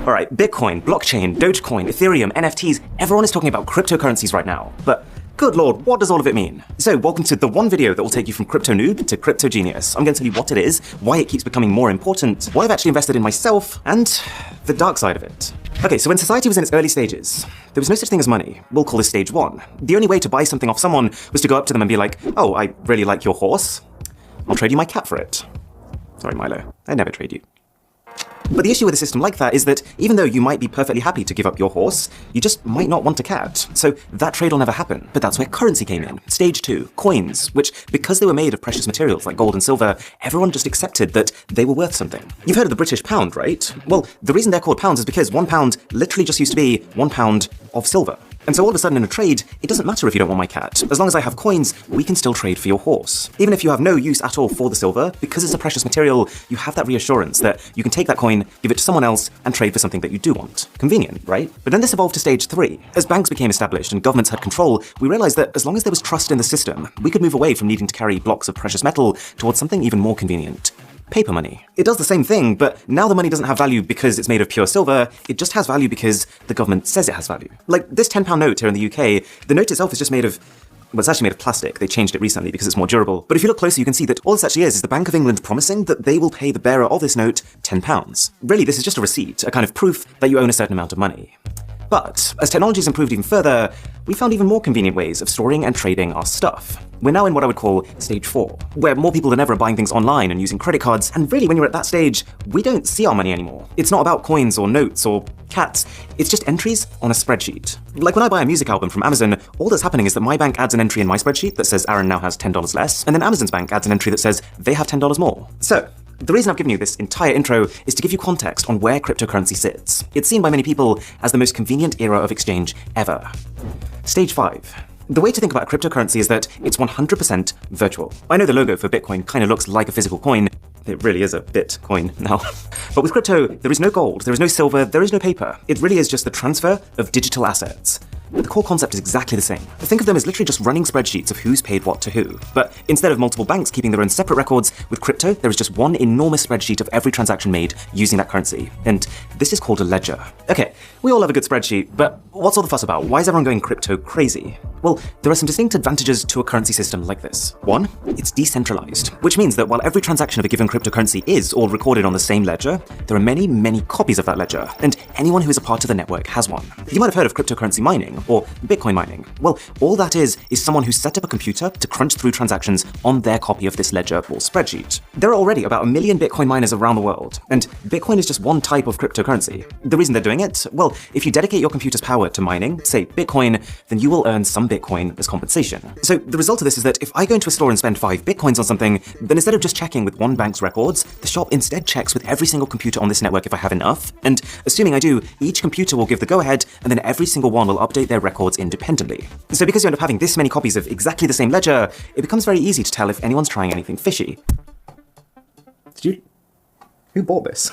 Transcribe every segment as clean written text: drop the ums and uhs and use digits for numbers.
Alright, Bitcoin, blockchain, Dogecoin, Ethereum, NFTs, everyone is talking about cryptocurrencies right now. But good lord, what does all of it mean? So welcome to the one video that will take you from crypto noob to crypto genius. I'm going to tell you what it is, why it keeps becoming more important, why I've actually invested in myself, and the dark side of it. Okay, so when society was in its early stages, there was no such thing as money. We'll call this stage one. The only way to buy something off someone was to go up to them and be like, oh, I really like your horse. I'll trade you my cat for it. Sorry, Milo, I never trade you. But the issue with a system like that is that even though you might be perfectly happy to give up your horse, you just might not want a cat. So that trade will never happen. But that's where currency came in. Stage two, coins, which because they were made of precious materials like gold and silver, everyone just accepted that they were worth something. You've heard of the British pound, right? Well, the reason they're called pounds is because 1 pound literally just used to be 1 pound of silver. And so all of a sudden in a trade, it doesn't matter if you don't want my cat. As long as I have coins, we can still trade for your horse. Even if you have no use at all for the silver, because it's a precious material, you have that reassurance that you can take that coin, give it to someone else, and trade for something that you do want. Convenient, right? But then this evolved to stage three. As banks became established and governments had control, we realized that as long as there was trust in the system, we could move away from needing to carry blocks of precious metal towards something even more convenient. Paper money. It does the same thing, but now the money doesn't have value because it's made of pure silver, it just has value because the government says it has value. Like this £10 note here in the UK, the note itself is just made of, well, it's actually made of plastic. They changed it recently because it's more durable. But if you look closer, you can see that all this actually is the Bank of England promising that they will pay the bearer of this note £10. Really, this is just a receipt, a kind of proof that you own a certain amount of money. But as technology has improved even further, we found even more convenient ways of storing and trading our stuff. We're now in what I would call stage four, where more people than ever are buying things online and using credit cards, and really when you're at that stage, we don't see our money anymore. It's not about coins or notes or cats, it's just entries on a spreadsheet. Like when I buy a music album from Amazon, all that's happening is that my bank adds an entry in my spreadsheet that says Aaron now has $10 less, and then Amazon's bank adds an entry that says they have $10 more. So, the reason I've given you this entire intro is to give you context on where cryptocurrency sits. It's seen by many people as the most convenient era of exchange ever. Stage 5. The way to think about cryptocurrency is that it's 100% virtual. I know the logo for Bitcoin kind of looks like a physical coin. It really is a Bitcoin now. But with crypto, there is no gold, there is no silver, there is no paper. It really is just the transfer of digital assets. But the core concept is exactly the same. Think of them as literally just running spreadsheets of who's paid what to who. But instead of multiple banks keeping their own separate records, with crypto, there is just one enormous spreadsheet of every transaction made using that currency. And this is called a ledger. Okay, we all have a good spreadsheet, but what's all the fuss about? Why is everyone going crypto crazy? Well, there are some distinct advantages to a currency system like this. One, it's decentralized, which means that while every transaction of a given cryptocurrency is all recorded on the same ledger, there are many, many copies of that ledger, and anyone who is a part of the network has one. You might have heard of cryptocurrency mining, or Bitcoin mining. Well, all that is someone who set up a computer to crunch through transactions on their copy of this ledger or spreadsheet. There are already about 1 million Bitcoin miners around the world, and Bitcoin is just one type of cryptocurrency. The reason they're doing it? Well, if you dedicate your computer's power to mining, say Bitcoin, then you will earn some Bitcoin as compensation. So the result of this is that if I go into a store and spend 5 Bitcoins on something, then instead of just checking with one bank's records, the shop instead checks with every single computer on this network if I have enough, and assuming I do, each computer will give the go-ahead, and then every single one will update their records independently. So because you end up having this many copies of exactly the same ledger, it becomes very easy to tell if anyone's trying anything fishy. Who bought this?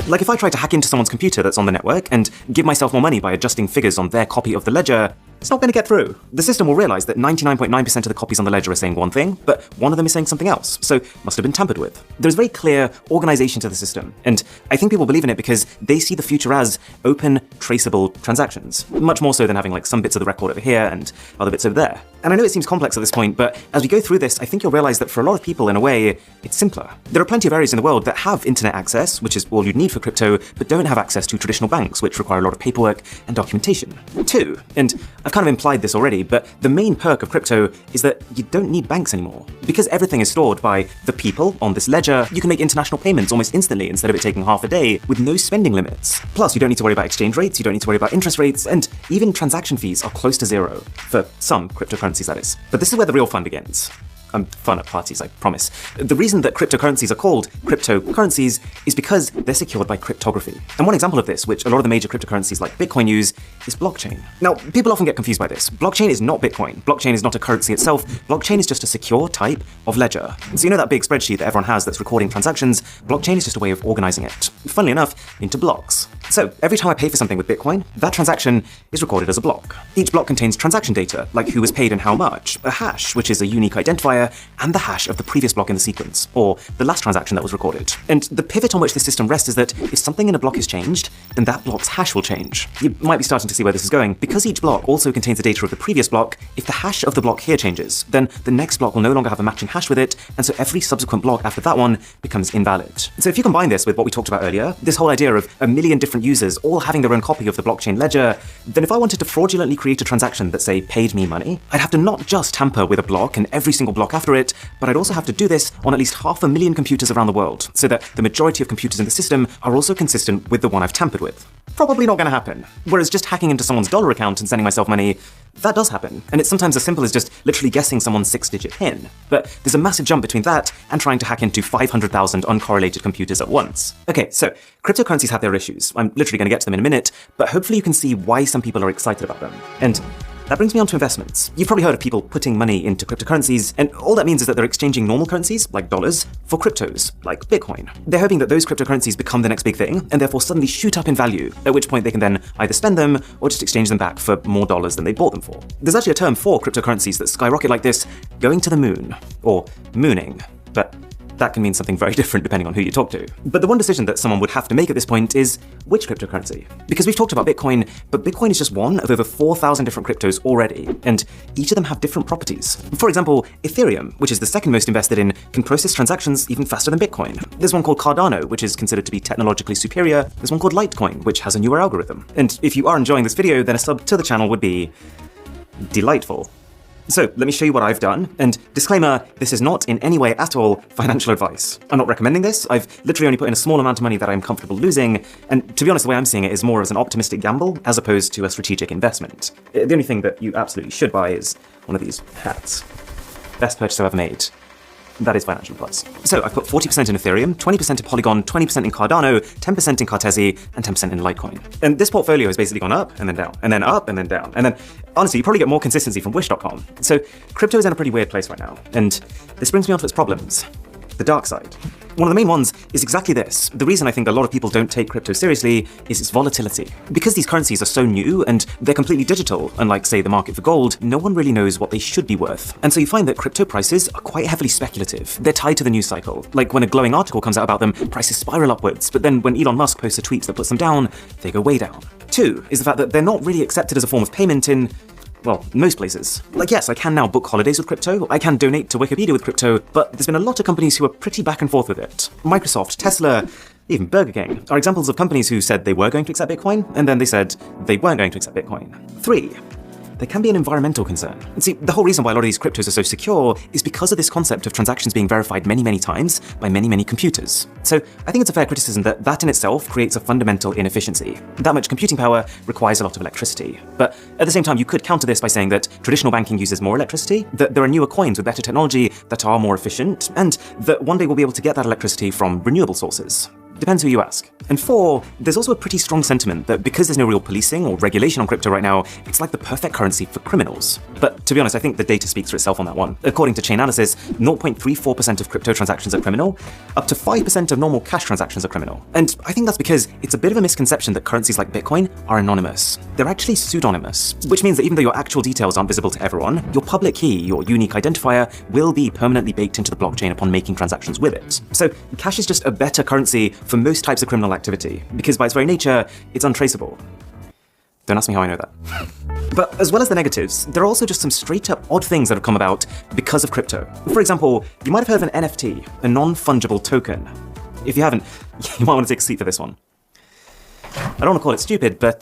Like if I try to hack into someone's computer that's on the network and give myself more money by adjusting figures on their copy of the ledger, it's not going to get through. The system will realize that 99.9% of the copies on the ledger are saying one thing, but one of them is saying something else, so must have been tampered with. There's very clear organization to the system, and I think people believe in it because they see the future as open, traceable transactions, much more so than having like some bits of the record over here and other bits over there. And I know it seems complex at this point, but as we go through this, I think you'll realize that for a lot of people, in a way, it's simpler. There are plenty of areas in the world that have internet access, which is all you'd need for crypto, but don't have access to traditional banks, which require a lot of paperwork and documentation. Two, and I've kind of implied this already, but the main perk of crypto is that you don't need banks anymore. Because everything is stored by the people on this ledger, you can make international payments almost instantly instead of it taking half a day with no spending limits. Plus, you don't need to worry about exchange rates, you don't need to worry about interest rates, and even transaction fees are close to zero, for some cryptocurrencies that is. But this is where the real fun begins. Fun at parties, I promise. The reason that cryptocurrencies are called cryptocurrencies is because they're secured by cryptography. And one example of this, which a lot of the major cryptocurrencies like Bitcoin use, is blockchain. Now, people often get confused by this. Blockchain is not Bitcoin. Blockchain is not a currency itself. Blockchain is just a secure type of ledger. So you know that big spreadsheet that everyone has that's recording transactions? Blockchain is just a way of organizing it, funnily enough, into blocks. So every time I pay for something with Bitcoin, that transaction is recorded as a block. Each block contains transaction data, like who was paid and how much, a hash, which is a unique identifier, and the hash of the previous block in the sequence, or the last transaction that was recorded. And the pivot on which the system rests is that if something in a block is changed, then that block's hash will change. You might be starting to see where this is going. Because each block also contains the data of the previous block, if the hash of the block here changes, then the next block will no longer have a matching hash with it, and so every subsequent block after that one becomes invalid. So if you combine this with what we talked about earlier, this whole idea of a million different users all having their own copy of the blockchain ledger, then if I wanted to fraudulently create a transaction that, say, paid me money, I'd have to not just tamper with a block and every single block after it, but I'd also have to do this on at least 500,000 computers around the world, so that the majority of computers in the system are also consistent with the one I've tampered with. Probably not going to happen. Whereas just hacking into someone's dollar account and sending myself money, that does happen. And it's sometimes as simple as just literally guessing someone's 6-digit PIN. But there's a massive jump between that and trying to hack into 500,000 uncorrelated computers at once. Okay, so cryptocurrencies have their issues. I'm literally going to get to them in a minute, but hopefully you can see why some people are excited about them. And that brings me on to investments. You've probably heard of people putting money into cryptocurrencies, and all that means is that they're exchanging normal currencies, like dollars, for cryptos, like Bitcoin. They're hoping that those cryptocurrencies become the next big thing, and therefore suddenly shoot up in value, at which point they can then either spend them or just exchange them back for more dollars than they bought them for. There's actually a term for cryptocurrencies that skyrocket like this, going to the moon, or mooning, but that can mean something very different depending on who you talk to. But the one decision that someone would have to make at this point is which cryptocurrency? Because we've talked about Bitcoin, but Bitcoin is just one of over 4,000 different cryptos already, and each of them have different properties. For example, Ethereum, which is the second most invested in, can process transactions even faster than Bitcoin. There's one called Cardano, which is considered to be technologically superior. There's one called Litecoin, which has a newer algorithm. And if you are enjoying this video, then a sub to the channel would be delightful. So let me show you what I've done, and disclaimer, this is not in any way at all financial advice. I'm not recommending this, I've literally only put in a small amount of money that I'm comfortable losing, and to be honest, the way I'm seeing it is more as an optimistic gamble as opposed to a strategic investment. The only thing that you absolutely should buy is one of these hats. Best purchase I've ever made. That is financial advice. So I've put 40% in Ethereum, 20% in Polygon, 20% in Cardano, 10% in Cartesi, and 10% in Litecoin. And this portfolio has basically gone up and then down, and then up and then down. And then, honestly, you probably get more consistency from Wish.com. So crypto is in a pretty weird place right now. And this brings me on to its problems. The dark side. One of the main ones is exactly this. The reason I think a lot of people don't take crypto seriously is its volatility. Because these currencies are so new and they're completely digital, unlike, say, the market for gold, no one really knows what they should be worth. And so you find that crypto prices are quite heavily speculative. They're tied to the news cycle. Like when a glowing article comes out about them, prices spiral upwards, but then when Elon Musk posts a tweet that puts them down, they go way down. Two is the fact that they're not really accepted as a form of payment in, well, most places. Like, yes, I can now book holidays with crypto, I can donate to Wikipedia with crypto, but there's been a lot of companies who are pretty back and forth with it. Microsoft, Tesla, even Burger King are examples of companies who said they were going to accept Bitcoin, and then they said they weren't going to accept Bitcoin. Three, there can be an environmental concern. And see, the whole reason why a lot of these cryptos are so secure is because of this concept of transactions being verified many, many times by many, many computers. So I think it's a fair criticism that that in itself creates a fundamental inefficiency. That much computing power requires a lot of electricity. But at the same time, you could counter this by saying that traditional banking uses more electricity, that there are newer coins with better technology that are more efficient, and that one day we'll be able to get that electricity from renewable sources. Depends who you ask. And four, there's also a pretty strong sentiment that because there's no real policing or regulation on crypto right now, it's like the perfect currency for criminals. But to be honest, I think the data speaks for itself on that one. According to Chainalysis, 0.34% of crypto transactions are criminal, up to 5% of normal cash transactions are criminal. And I think that's because it's a bit of a misconception that currencies like Bitcoin are anonymous. They're actually pseudonymous, which means that even though your actual details aren't visible to everyone, your public key, your unique identifier, will be permanently baked into the blockchain upon making transactions with it. So cash is just a better currency for most types of criminal activity, because by its very nature, it's untraceable. Don't ask me how I know that. But as well as the negatives, there are also just some straight up odd things that have come about because of crypto. For example, you might have heard of an NFT, a non-fungible token. If you haven't, you might want to take a seat for this one. I don't want to call it stupid, but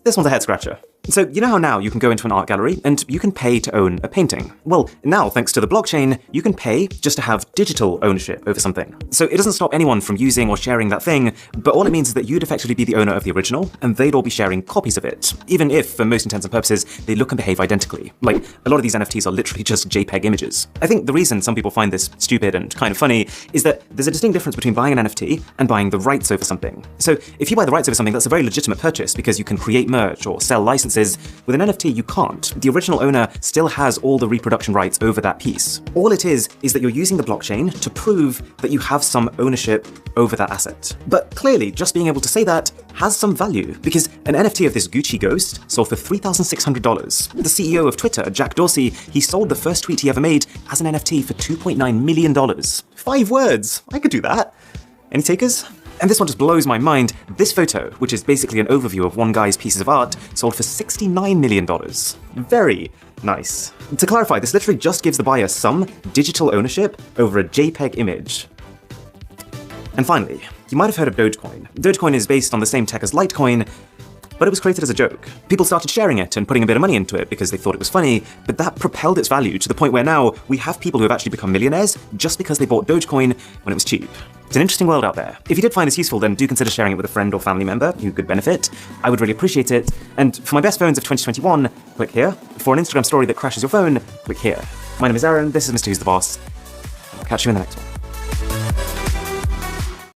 this one's a head scratcher. So you know how now you can go into an art gallery and you can pay to own a painting? Well, now thanks to the blockchain, you can pay just to have digital ownership over something. So it doesn't stop anyone from using or sharing that thing, but all it means is that you'd effectively be the owner of the original and they'd all be sharing copies of it, even if, for most intents and purposes, they look and behave identically. Like, a lot of these NFTs are literally just JPEG images. I think the reason some people find this stupid and kind of funny is that there's a distinct difference between buying an NFT and buying the rights over something. So if you buy the rights over something, that's a very legitimate purchase because you can create merch or sell licenses difference is, with an NFT, you can't. The original owner still has all the reproduction rights over that piece. All it is that you're using the blockchain to prove that you have some ownership over that asset. But clearly, just being able to say that has some value, because an NFT of this Gucci ghost sold for $3,600. The CEO of Twitter, Jack Dorsey, he sold the first tweet he ever made as an NFT for $2.9 million. 5 words! I could do that. Any takers? And this one just blows my mind. This photo, which is basically an overview of one guy's pieces of art, sold for $69 million. Very nice. To clarify, this literally just gives the buyer some digital ownership over a JPEG image. And finally, you might have heard of Dogecoin. Dogecoin is based on the same tech as Litecoin, but it was created as a joke. People started sharing it and putting a bit of money into it because they thought it was funny, but that propelled its value to the point where now we have people who have actually become millionaires just because they bought Dogecoin when it was cheap. It's an interesting world out there. If you did find this useful, then do consider sharing it with a friend or family member who could benefit. I would really appreciate it. And for my best phones of 2021, click here. For an Instagram story that crashes your phone, click here. My name is Aaron, this is Mr. Who's the Boss. I'll catch you in the next one.